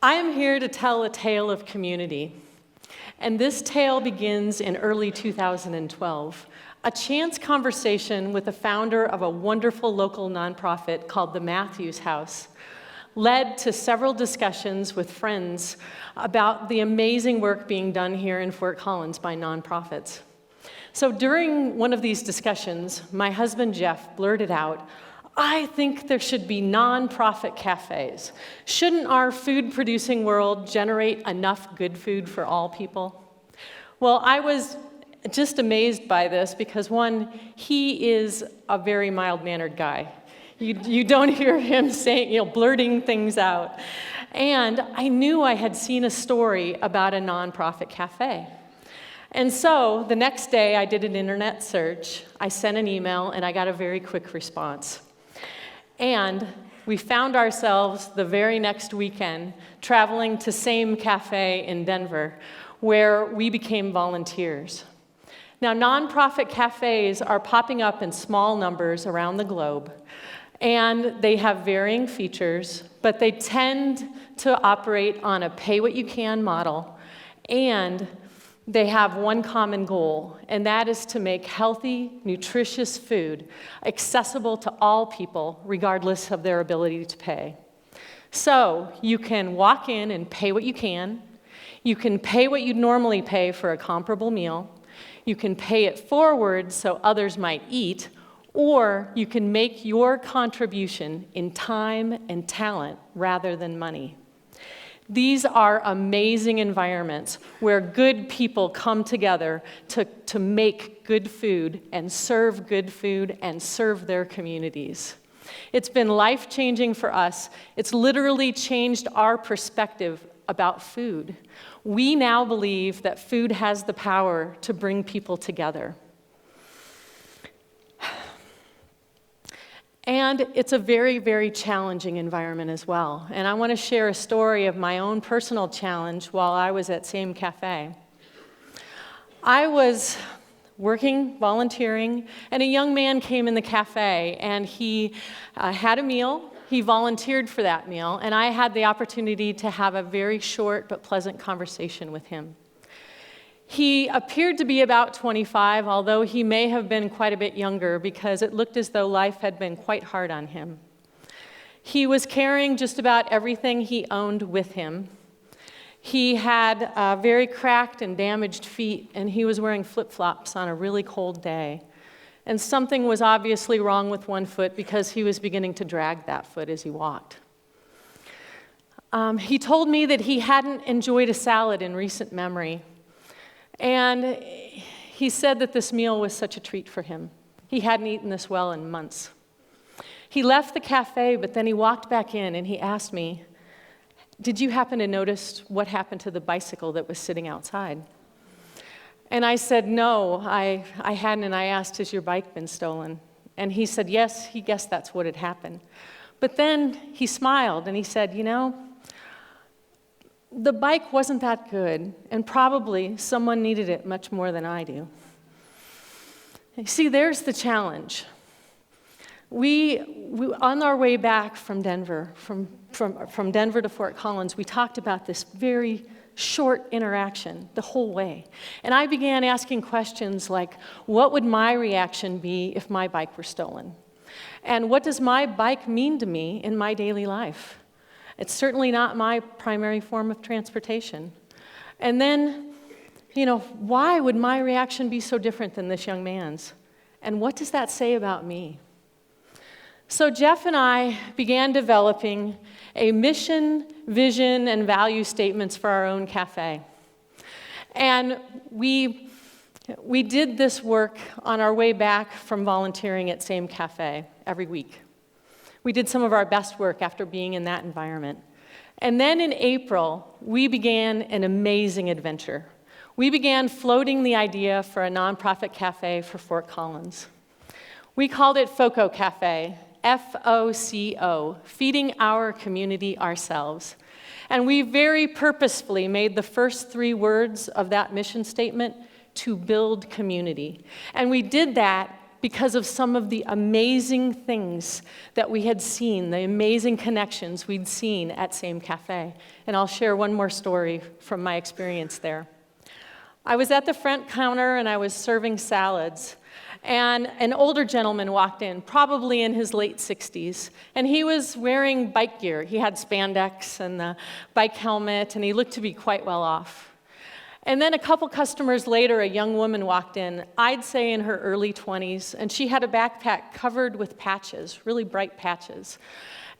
I am here to tell a tale of community. And this tale begins in early 2012. A chance conversation with the founder of a wonderful local nonprofit called the Matthews House led to several discussions with friends about the amazing work being done here in Fort Collins by nonprofits. So during one of these discussions, my husband Jeff blurted out, "I think there should be nonprofit cafes. Shouldn't our food-producing world generate enough good food for all people?" Well, I was just amazed by this because, one, he is a very mild-mannered guy. You don't hear him saying, blurting things out. And I knew I had seen a story about a nonprofit cafe. And so the next day, I did an internet search, I sent an email, and I got a very quick response. And we found ourselves the very next weekend traveling to Same Cafe in Denver, where we became volunteers. Now, nonprofit cafes are popping up in small numbers around the globe, and they have varying features, but they tend to operate on a pay-what-you-can model, and they have one common goal, and that is to make healthy, nutritious food accessible to all people, regardless of their ability to pay. So you can walk in and pay what you can. You can pay what you'd normally pay for a comparable meal. You can pay it forward so others might eat, or you can make your contribution in time and talent rather than money. These are amazing environments where good people come together to make good food and serve their communities. It's been life-changing for us. It's literally changed our perspective about food. We now believe that food has the power to bring people together. And it's a very, very challenging environment as well. And I want to share a story of my own personal challenge while I was at Same Cafe. I was volunteering, and a young man came in the cafe, and he had a meal. He volunteered for that meal, and I had the opportunity to have a very short but pleasant conversation with him. He appeared to be about 25, although he may have been quite a bit younger because it looked as though life had been quite hard on him. He was carrying just about everything he owned with him. He had very cracked and damaged feet, and he was wearing flip-flops on a really cold day. And something was obviously wrong with one foot because he was beginning to drag that foot as he walked. He told me that he hadn't enjoyed a salad in recent memory. And he said that this meal was such a treat for him. He hadn't eaten this well in months. He left the cafe, but then he walked back in and he asked me, "Did you happen to notice what happened to the bicycle that was sitting outside?" And I said, "No, I hadn't," and I asked, "Has your bike been stolen?" And he said, yes, he guessed that's what had happened. But then he smiled and he said, the bike wasn't that good, and probably someone needed it much more than I do. You see, there's the challenge. We on our way back from Denver, from Denver to Fort Collins, we talked about this very short interaction the whole way. And I began asking questions like, what would my reaction be if my bike were stolen? And what does my bike mean to me in my daily life? It's certainly not my primary form of transportation. And then, why would my reaction be so different than this young man's? And what does that say about me? So Jeff and I began developing a mission, vision, and value statements for our own cafe. And we did this work on our way back from volunteering at Same Cafe every week. We did some of our best work after being in that environment. And then in April, we began an amazing adventure. We began floating the idea for a nonprofit cafe for Fort Collins. We called it FoCo Cafe, F-O-C-O, feeding our community ourselves. And we very purposefully made the first 3 words of that mission statement to build community. And we did that because of some of the amazing things that we had seen, the amazing connections we'd seen at Same Cafe. And I'll share one more story from my experience there. I was at the front counter and I was serving salads. And an older gentleman walked in, probably in his late 60s, and he was wearing bike gear. He had spandex and the bike helmet, and he looked to be quite well off. And then a couple customers later, a young woman walked in, I'd say in her early 20s, and she had a backpack covered with patches, really bright patches.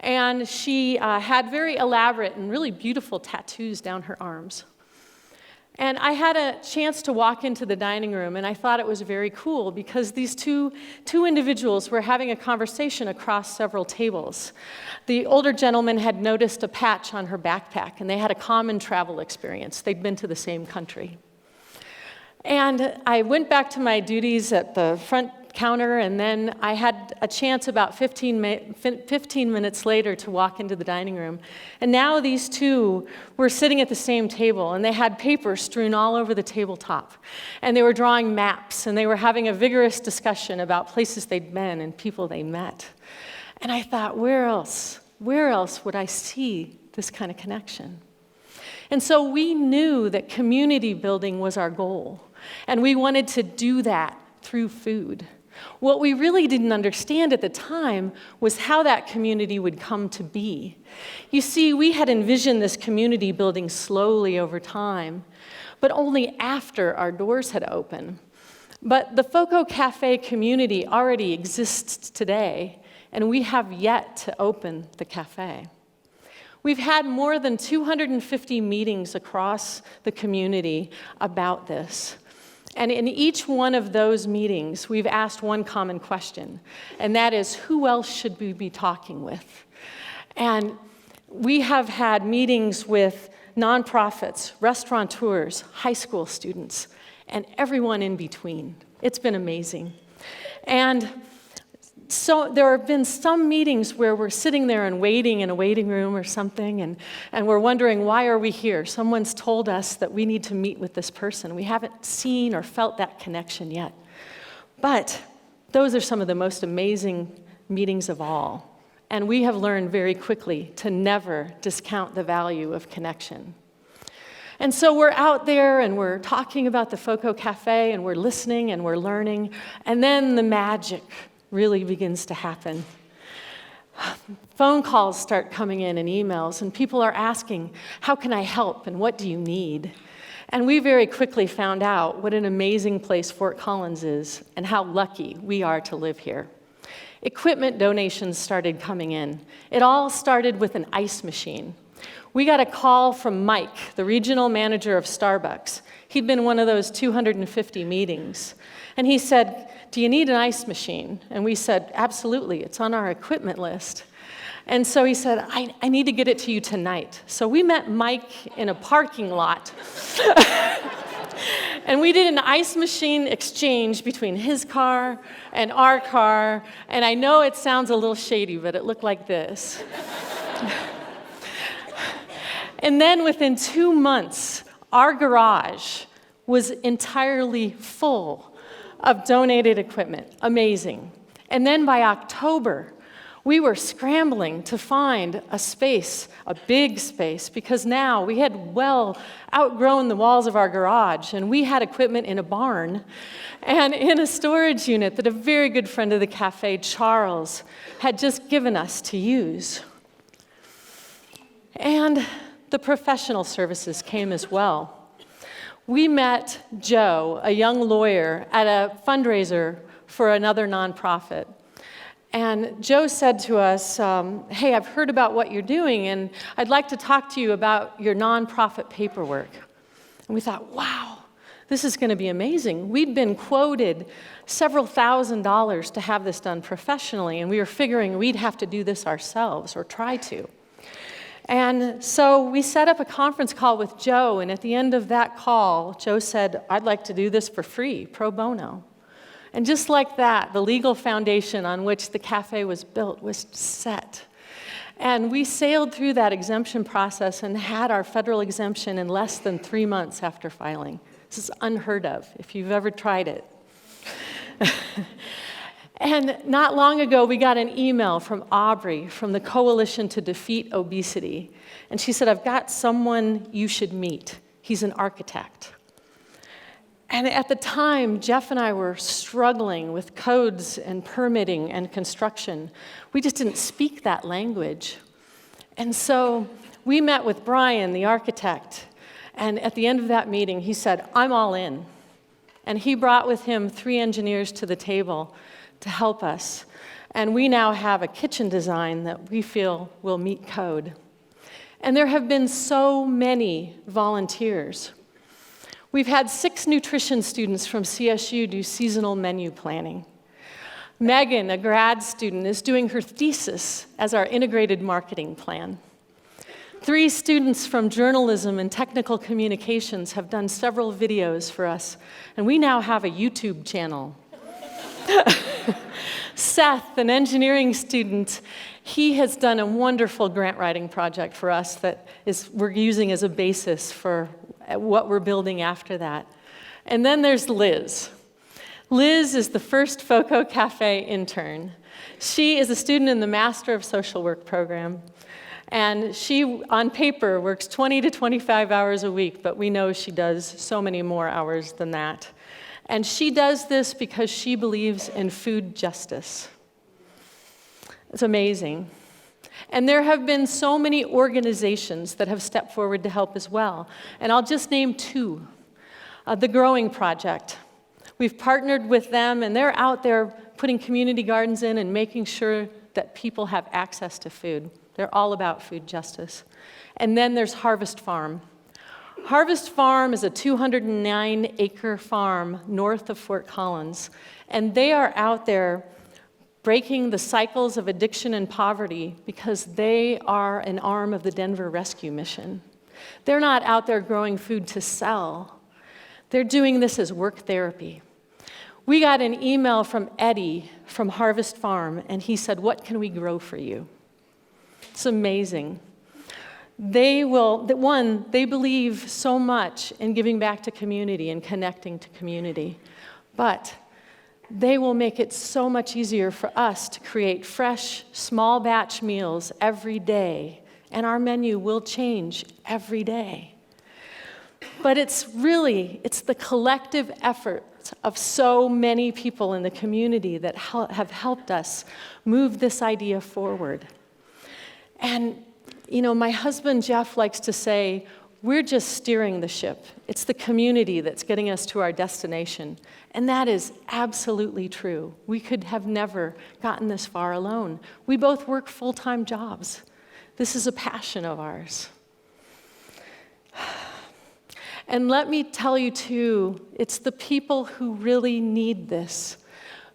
And she had very elaborate and really beautiful tattoos down her arms. And I had a chance to walk into the dining room, and I thought it was very cool because these two individuals were having a conversation across several tables. The older gentleman had noticed a patch on her backpack, and they had a common travel experience. They'd been to the same country. And I went back to my duties at the front counter, and then I had a chance about 15 minutes later to walk into the dining room. And now these two were sitting at the same table, and they had paper strewn all over the tabletop. And they were drawing maps, and they were having a vigorous discussion about places they'd been and people they met. And I thought, where else would I see this kind of connection? And so we knew that community building was our goal, and we wanted to do that through food. What we really didn't understand at the time was how that community would come to be. You see, we had envisioned this community building slowly over time, but only after our doors had opened. But the FoCo Cafe community already exists today, and we have yet to open the cafe. We've had more than 250 meetings across the community about this. And in each one of those meetings, we've asked one common question, and that is, who else should we be talking with? And we have had meetings with nonprofits, restaurateurs, high school students, and everyone in between. It's been amazing. And so there have been some meetings where we're sitting there and waiting in a waiting room or something, and we're wondering, why are we here? Someone's told us that we need to meet with this person. We haven't seen or felt that connection yet. But those are some of the most amazing meetings of all. And we have learned very quickly to never discount the value of connection. And so we're out there and we're talking about the FoCo Cafe, and we're listening and we're learning, and then the magic really begins to happen. Phone calls start coming in and emails, and people are asking, how can I help and what do you need? And we very quickly found out what an amazing place Fort Collins is and how lucky we are to live here. Equipment donations started coming in. It all started with an ice machine. We got a call from Mike, the regional manager of Starbucks. He'd been one of those 250 meetings. And he said, do you need an ice machine? And we said, absolutely, it's on our equipment list. And so he said, I need to get it to you tonight. So we met Mike in a parking lot. And we did an ice machine exchange between his car and our car. And I know it sounds a little shady, but it looked like this. And then within 2 months, our garage was entirely full of donated equipment. Amazing. And then by October, we were scrambling to find a space, a big space, because now we had well outgrown the walls of our garage, and we had equipment in a barn and in a storage unit that a very good friend of the cafe, Charles, had just given us to use. And the professional services came as well. We met Joe, a young lawyer, at a fundraiser for another nonprofit. And Joe said to us, hey, I've heard about what you're doing, and I'd like to talk to you about your nonprofit paperwork. And we thought, wow, this is going to be amazing. We'd been quoted several $1,000s to have this done professionally, and we were figuring we'd have to do this ourselves or try to. And so we set up a conference call with Joe, and at the end of that call, Joe said, I'd like to do this for free, pro bono. And just like that, the legal foundation on which the cafe was built was set. And we sailed through that exemption process and had our federal exemption in less than 3 months after filing. This is unheard of, if you've ever tried it. And not long ago, we got an email from Aubrey from the Coalition to Defeat Obesity. And she said, I've got someone you should meet. He's an architect. And at the time, Jeff and I were struggling with codes and permitting and construction. We just didn't speak that language. And so we met with Brian, the architect. And at the end of that meeting, he said, I'm all in. And he brought with him 3 engineers to the table to help us. And we now have a kitchen design that we feel will meet code. And there have been so many volunteers. We've had 6 nutrition students from CSU do seasonal menu planning. Megan, a grad student, is doing her thesis as our integrated marketing plan. 3 students from journalism and technical communications have done several videos for us, and we now have a YouTube channel. Seth, an engineering student, he has done a wonderful grant writing project for us that we're using as a basis for what we're building after that. And then there's Liz. Liz is the first FoCo Cafe intern. She is a student in the Master of Social Work program. And she, on paper, works 20 to 25 hours a week, but we know she does so many more hours than that. And she does this because she believes in food justice. It's amazing. And there have been so many organizations that have stepped forward to help as well. And I'll just name 2. The Growing Project. We've partnered with them, and they're out there putting community gardens in and making sure that people have access to food. They're all about food justice. And then there's Harvest Farm. Harvest Farm is a 209-acre farm north of Fort Collins, and they are out there breaking the cycles of addiction and poverty because they are an arm of the Denver Rescue Mission. They're not out there growing food to sell. They're doing this as work therapy. We got an email from Eddie from Harvest Farm, and he said, what can we grow for you? It's amazing. They believe so much in giving back to community and connecting to community, but they will make it so much easier for us to create fresh, small batch meals every day, and our menu will change every day. But it's the collective effort of so many people in the community that have helped us move this idea forward. And my husband, Jeff, likes to say, we're just steering the ship. It's the community that's getting us to our destination. And that is absolutely true. We could have never gotten this far alone. We both work full-time jobs. This is a passion of ours. And let me tell you, too, it's the people who really need this,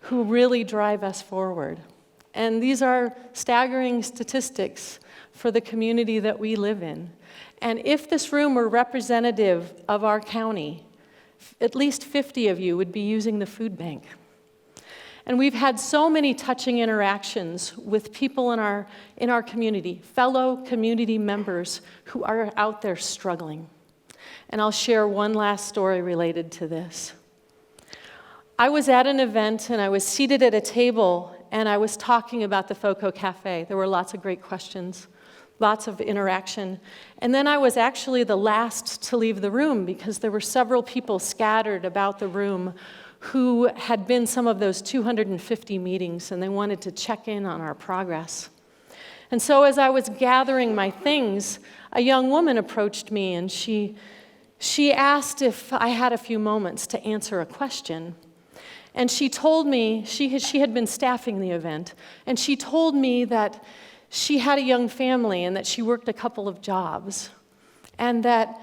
who really drive us forward. And these are staggering statistics for the community that we live in. And if this room were representative of our county, at least 50 of you would be using the food bank. And we've had so many touching interactions with people in our community, fellow community members who are out there struggling. And I'll share one last story related to this. I was at an event, and I was seated at a table, and I was talking about the FoCo Cafe. There were lots of great questions, lots of interaction. And then I was actually the last to leave the room because there were several people scattered about the room who had been some of those 250 meetings, and they wanted to check in on our progress. And so as I was gathering my things, a young woman approached me, and she asked if I had a few moments to answer a question. And she told me, she had been staffing the event, and she told me that she had a young family and that she worked a couple of jobs, and that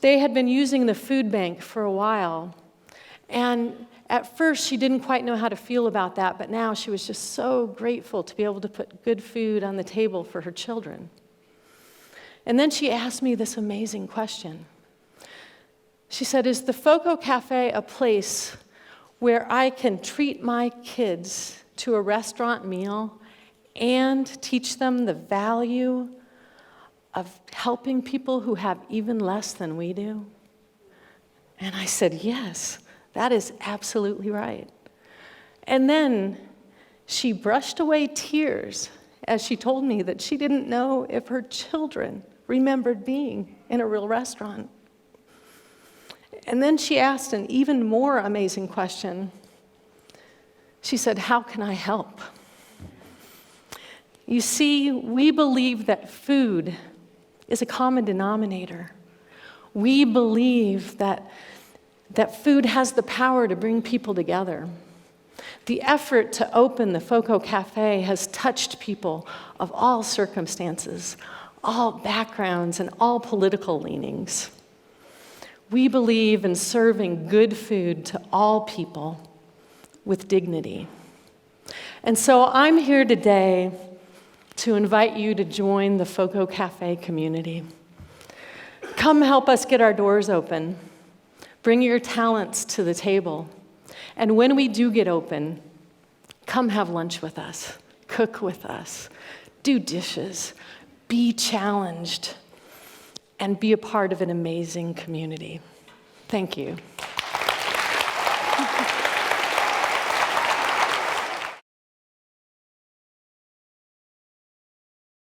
they had been using the food bank for a while. And at first, she didn't quite know how to feel about that, but now she was just so grateful to be able to put good food on the table for her children. And then she asked me this amazing question. She said, is the FoCo Cafe a place where I can treat my kids to a restaurant meal and teach them the value of helping people who have even less than we do? And I said, yes, that is absolutely right. And then She brushed away tears as she told me that she didn't know if her children remembered being in a real restaurant. And then she asked an even more amazing question. She said, "How can I help?" You see, we believe that food is a common denominator. We believe that food has the power to bring people together. The effort to open the FoCo Cafe has touched people of all circumstances, all backgrounds, and all political leanings. We believe in serving good food to all people with dignity. And so I'm here today to invite you to join the FoCo Cafe community. Come help us get our doors open. Bring your talents to the table. And when we do get open, come have lunch with us, cook with us, do dishes, be challenged, and be a part of an amazing community. Thank you.